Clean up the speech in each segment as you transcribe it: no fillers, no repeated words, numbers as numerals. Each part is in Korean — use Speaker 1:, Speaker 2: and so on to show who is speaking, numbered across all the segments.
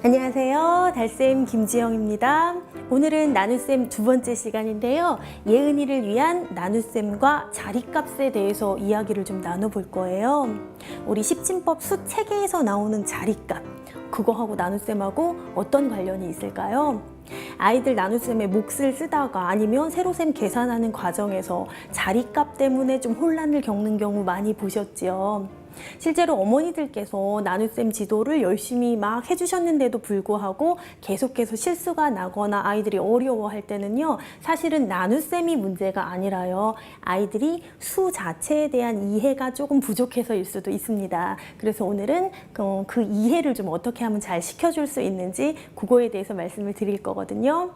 Speaker 1: 안녕하세요. 달쌤 김지영입니다. 오늘은 나눗셈 두 번째 시간인데요. 예은이를 위한 나눗셈과 자리값에 대해서 이야기를 좀 나눠볼 거예요. 우리 십진법 수체계에서 나오는 자리값, 그거하고 나눗셈하고 어떤 관련이 있을까요? 아이들 나눗셈에 몫을 쓰다가 아니면 세로셈 계산하는 과정에서 자리값 때문에 좀 혼란을 겪는 경우 많이 보셨지요. 실제로 어머니들께서 나눗셈 지도를 열심히 막 해주셨는데도 불구하고 계속해서 실수가 나거나 아이들이 어려워할 때는요, 사실은 나눗셈이 문제가 아니라요, 아이들이 수 자체에 대한 이해가 조금 부족해서일 수도 있습니다. 그래서 오늘은 그 이해를 좀 어떻게 하면 잘 시켜줄 수 있는지 그거에 대해서 말씀을 드릴 거거든요.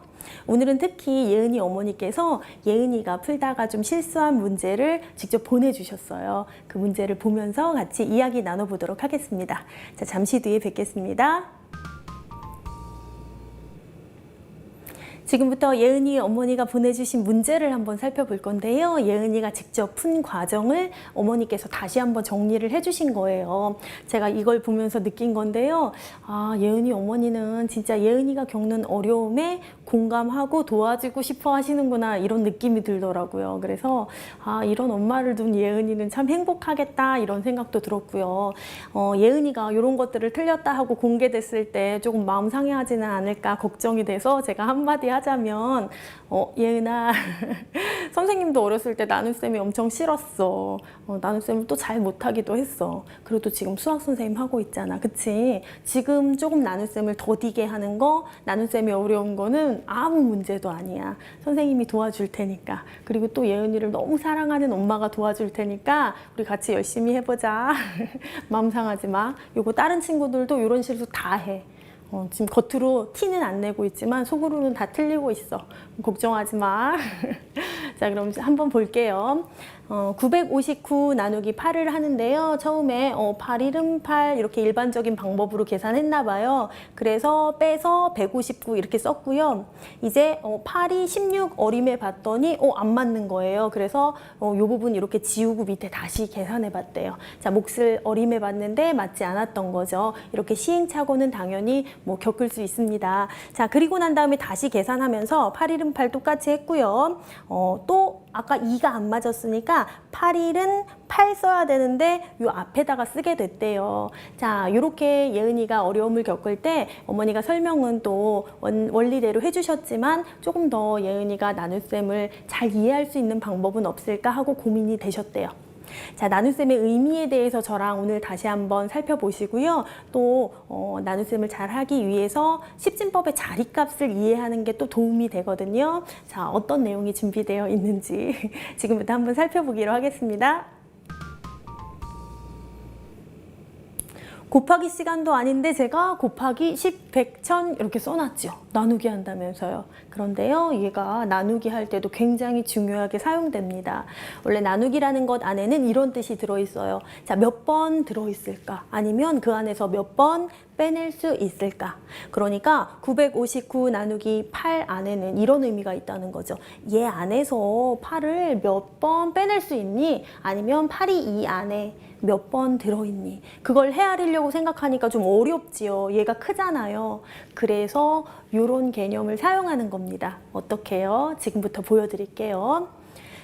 Speaker 1: 오늘은 특히 예은이 어머니께서 예은이가 풀다가 좀 실수한 문제를 직접 보내주셨어요. 그 문제를 보면서 같이 이야기 나눠보도록 하겠습니다. 자, 잠시 뒤에 뵙겠습니다. 지금부터 예은이 어머니가 보내주신 문제를 한번 살펴볼 건데요. 예은이가 직접 푼 과정을 어머니께서 다시 한번 정리를 해주신 거예요. 제가 이걸 보면서 느낀 건데요. 아, 예은이 어머니는 진짜 예은이가 겪는 어려움에 공감하고 도와주고 싶어 하시는구나, 이런 느낌이 들더라고요. 그래서 아, 이런 엄마를 둔 예은이는 참 행복하겠다, 이런 생각도 들었고요. 예은이가 이런 것들을 틀렸다 하고 공개됐을 때 조금 마음 상해하지는 않을까 걱정이 돼서 제가 한마디 하자면, 예은아, 선생님도 어렸을 때 나눗셈이 엄청 싫었어. 나눗셈을 또 잘 못하기도 했어. 그래도 지금 수학 선생님 하고 있잖아, 그치? 지금 조금 나눗셈을 더디게 하는 거, 나눗셈이 어려운 거는 아무 문제도 아니야. 선생님이 도와줄 테니까. 그리고 또 예은이를 너무 사랑하는 엄마가 도와줄 테니까 우리 같이 열심히 해보자. 마음 상하지 마. 요거 다른 친구들도 이런 실수 다 해. 지금 겉으로 티는 안 내고 있지만 속으로는 다 틀리고 있어. 걱정하지 마. 자, 그럼 한번 볼게요. 959 나누기 8을 하는데요. 처음에 8, 1은 8 이렇게 일반적인 방법으로 계산했나 봐요. 그래서 빼서 159 이렇게 썼고요. 이제 8이 16 어림해 봤더니 안 맞는 거예요. 그래서 이 부분 이렇게 지우고 밑에 다시 계산해 봤대요. 자, 몫을 어림해 봤는데 맞지 않았던 거죠. 이렇게 시행착오는 당연히 겪을 수 있습니다. 자, 그리고 난 다음에 다시 계산하면서 8, 1은 8 똑같이 했고요. 또 아까 2가 안 맞았으니까 8, 1은 8 써야 되는데 이 앞에다가 쓰게 됐대요. 자, 이렇게 예은이가 어려움을 겪을 때 어머니가 설명은 또 원리대로 해주셨지만 조금 더 예은이가 나눗셈을 잘 이해할 수 있는 방법은 없을까 하고 고민이 되셨대요. 자, 나눗셈의 의미에 대해서 저랑 오늘 다시 한번 살펴보시고요. 또 나눗셈을 잘 하기 위해서 십진법의 자리값을 이해하는 게 또 도움이 되거든요. 자, 어떤 내용이 준비되어 있는지 지금부터 한번 살펴보기로 하겠습니다. 곱하기 시간도 아닌데 제가 곱하기 10, 100, 1000 이렇게 써놨죠. 나누기 한다면서요. 그런데요, 얘가 나누기 할 때도 굉장히 중요하게 사용됩니다. 원래 나누기라는 것 안에는 이런 뜻이 들어있어요. 자, 몇 번 들어있을까? 아니면 그 안에서 몇 번 빼낼 수 있을까? 그러니까 959 나누기 8 안에는 이런 의미가 있다는 거죠. 얘 안에서 8을 몇 번 빼낼 수 있니? 아니면 8이 이 안에 몇 번 들어있니? 그걸 헤아리려고 생각하니까 좀 어렵지요. 얘가 크잖아요. 그래서 이런 개념을 사용하는 겁니다. 어떻게 해요? 지금부터 보여드릴게요.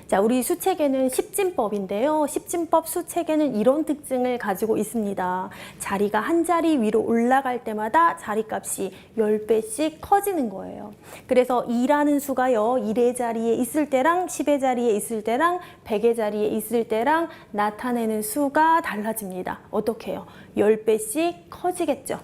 Speaker 1: 자, 우리 수체계는 십진법인데요. 십진법 수체계는 이런 특징을 가지고 있습니다. 자리가 한 자리 위로 올라갈 때마다 자리값이 10배씩 커지는 거예요. 그래서 2라는 수가요, 1의 자리에 있을 때랑 10의 자리에 있을 때랑 100의 자리에 있을 때랑 나타내는 수가 달라집니다. 어떻게 해요? 10배씩 커지겠죠.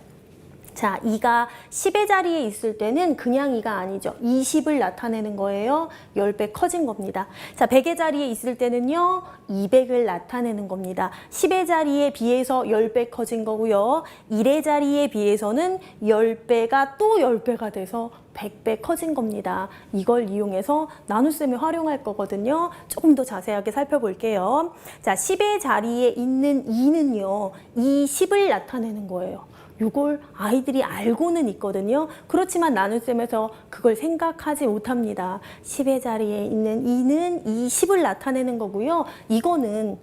Speaker 1: 자, 2가 10의 자리에 있을 때는 그냥 2가 아니죠. 20을 나타내는 거예요. 10배 커진 겁니다. 자, 100의 자리에 있을 때는요, 200을 나타내는 겁니다. 10의 자리에 비해서 10배 커진 거고요. 1의 자리에 비해서는 10배가 또 10배가 돼서 100배 커진 겁니다. 이걸 이용해서 나눗셈에 활용할 거거든요. 조금 더 자세하게 살펴볼게요. 자, 10의 자리에 있는 2는요, 이 10을 나타내는 거예요. 이걸 아이들이 알고는 있거든요. 그렇지만 나눗셈에서 그걸 생각하지 못합니다. 10의 자리에 있는 2는 이 10을 나타내는 거고요. 이거는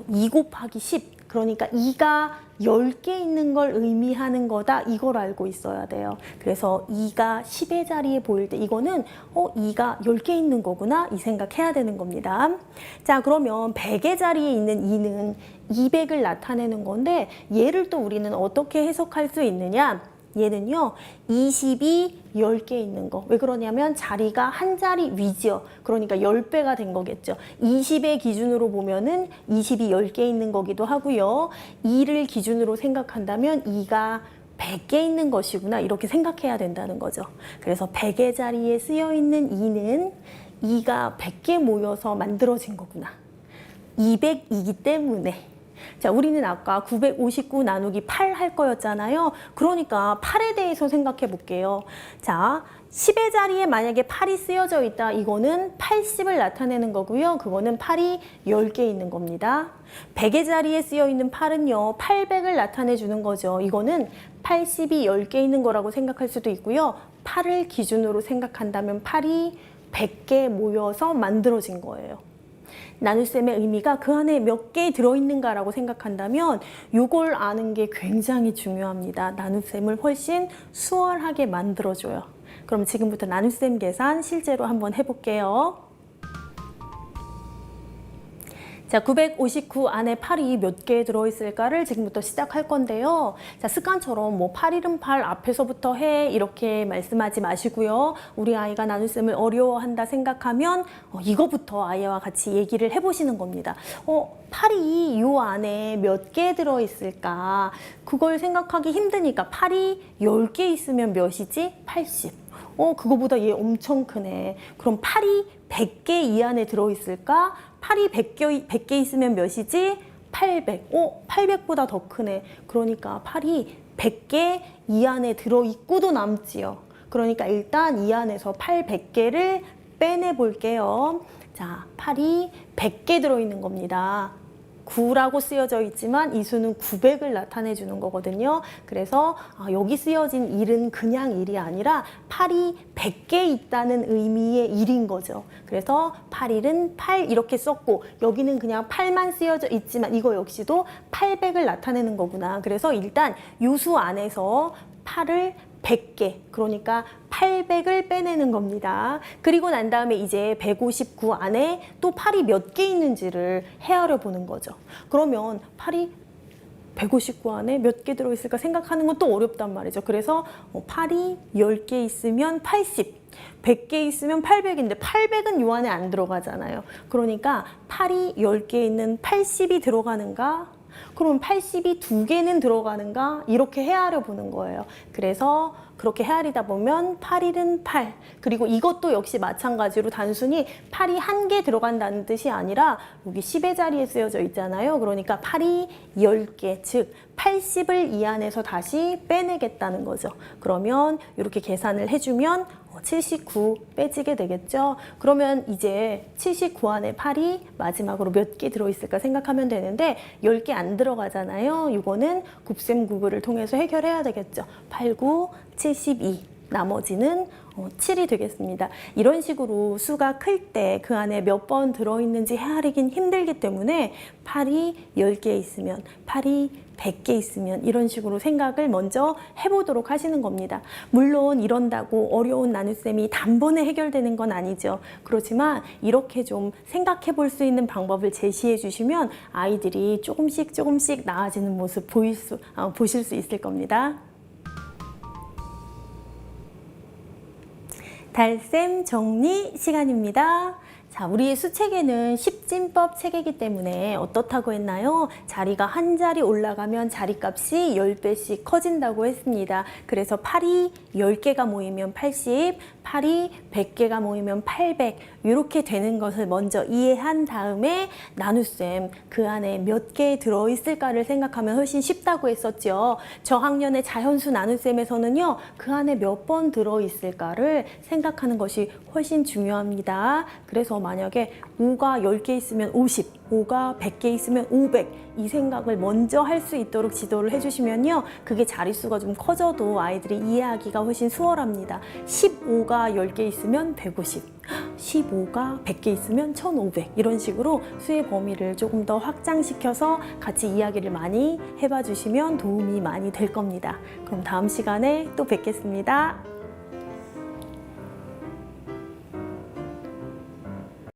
Speaker 1: 2 곱하기 10, 그러니까 2가 10개 있는 걸 의미하는 거다. 이걸 알고 있어야 돼요. 그래서 2가 10의 자리에 보일 때 이거는 2가 10개 있는 거구나. 이 생각해야 되는 겁니다. 자, 그러면 100의 자리에 있는 2는 200을 나타내는 건데 얘를 또 우리는 어떻게 해석할 수 있느냐? 얘는요 20이 10개 있는 거. 왜 그러냐면 자리가 한 자리 위죠. 그러니까 10배가 된 거겠죠. 20의 기준으로 보면은 20이 10개 있는 거기도 하고요. 2를 기준으로 생각한다면 2가 100개 있는 것이구나. 이렇게 생각해야 된다는 거죠. 그래서 100의 자리에 쓰여 있는 2는 2가 100개 모여서 만들어진 거구나. 200이기 때문에. 자, 우리는 아까 959 나누기 8 할 거였잖아요. 그러니까 8에 대해서 생각해 볼게요. 자, 10의 자리에 만약에 8이 쓰여져 있다. 이거는 80을 나타내는 거고요. 그거는 8이 10개 있는 겁니다. 100의 자리에 쓰여 있는 8은요. 800을 나타내 주는 거죠. 이거는 80이 10개 있는 거라고 생각할 수도 있고요. 8을 기준으로 생각한다면 8이 100개 모여서 만들어진 거예요. 나눗셈의 의미가 그 안에 몇 개 들어있는가라고 생각한다면 이걸 아는 게 굉장히 중요합니다. 나눗셈을 훨씬 수월하게 만들어줘요. 그럼 지금부터 나눗셈 계산 실제로 한번 해볼게요. 자, 959 안에 8이 몇 개 들어있을까를 지금부터 시작할 건데요. 자, 습관처럼 뭐 8일은 8 앞에서부터 해 이렇게 말씀하지 마시고요. 우리 아이가 나눗셈을 어려워한다 생각하면 이거부터 아이와 같이 얘기를 해보시는 겁니다. 8이 이 안에 몇 개 들어있을까? 그걸 생각하기 힘드니까 8이 10개 있으면 몇이지? 80. 그거보다 얘 엄청 크네. 그럼 8이 100개 이 안에 들어있을까? 8이 100개 있으면 몇이지? 800. 800보다 더 크네. 그러니까 8이 100개 이 안에 들어있고도 남지요. 그러니까 일단 이 안에서 8, 100개를 빼내 볼게요. 자, 8이 100개 들어있는 겁니다. 9라고 쓰여져 있지만 이 수는 900을 나타내 주는 거거든요. 그래서 여기 쓰여진 1은 그냥 1이 아니라 8이 100개 있다는 의미의 1인 거죠. 그래서 8일은 8 이렇게 썼고 여기는 그냥 8만 쓰여져 있지만 이거 역시도 800을 나타내는 거구나. 그래서 일단 이 수 안에서 8을 100개, 그러니까 800을 빼내는 겁니다. 그리고 난 다음에 이제 159 안에 또 8이 몇 개 있는지를 헤아려 보는 거죠. 그러면 8이 159 안에 몇 개 들어있을까 생각하는 건 또 어렵단 말이죠. 그래서 8이 10개 있으면 80, 100개 있으면 800인데 800은 요 안에 안 들어가잖아요. 그러니까 8이 10개 있는 80이 들어가는가? 그럼 80이 2개는 들어가는가? 이렇게 헤아려 보는 거예요. 그래서 그렇게 헤아리다 보면 8일은 8. 그리고 이것도 역시 마찬가지로 단순히 8이 1개 들어간다는 뜻이 아니라 여기 10의 자리에 쓰여져 있잖아요. 그러니까 8이 10개, 즉 80을 이 안에서 다시 빼내겠다는 거죠. 그러면 이렇게 계산을 해주면 79 빼지게 되겠죠. 그러면 이제 79 안에 8이 마지막으로 몇 개 들어있을까 생각하면 되는데 10개 안 들어가잖아요. 이거는 곱셈 구글을 통해서 해결해야 되겠죠. 8, 9, 72. 나머지는 7이 되겠습니다. 이런 식으로 수가 클 때 그 안에 몇 번 들어있는지 헤아리긴 힘들기 때문에 8이 10개 있으면 8이 100개 있으면 이런 식으로 생각을 먼저 해보도록 하시는 겁니다. 물론 이런다고 어려운 나눗셈이 단번에 해결되는 건 아니죠. 그렇지만 이렇게 좀 생각해 볼 수 있는 방법을 제시해 주시면 아이들이 조금씩 나아지는 모습 보실 수 있을 겁니다. 달셈 정리 시간입니다. 자, 우리 수체계는 십진법 체계이기 때문에 어떻다고 했나요? 자리가 한 자리 올라가면 자리값이 10배씩 커진다고 했습니다. 그래서 8이 10개가 모이면 80, 8이 100개가 모이면 800 이렇게 되는 것을 먼저 이해한 다음에 나눗셈 그 안에 몇 개 들어있을까를 생각하면 훨씬 쉽다고 했었죠. 저학년의 자연수 나눗셈에서는요. 그 안에 몇 번 들어있을까를 생각하는 것이 훨씬 중요합니다. 그래서 만약에 5가 10개 있으면 50, 5가 100개 있으면 500, 이 생각을 먼저 할 수 있도록 지도를 해주시면요. 그게 자릿수가 좀 커져도 아이들이 이해하기가 훨씬 수월합니다. 15가 10개 있으면 150, 15가 100개 있으면 1500, 이런 식으로 수의 범위를 조금 더 확장시켜서 같이 이야기를 많이 해봐 주시면 도움이 많이 될 겁니다. 그럼 다음 시간에 또 뵙겠습니다.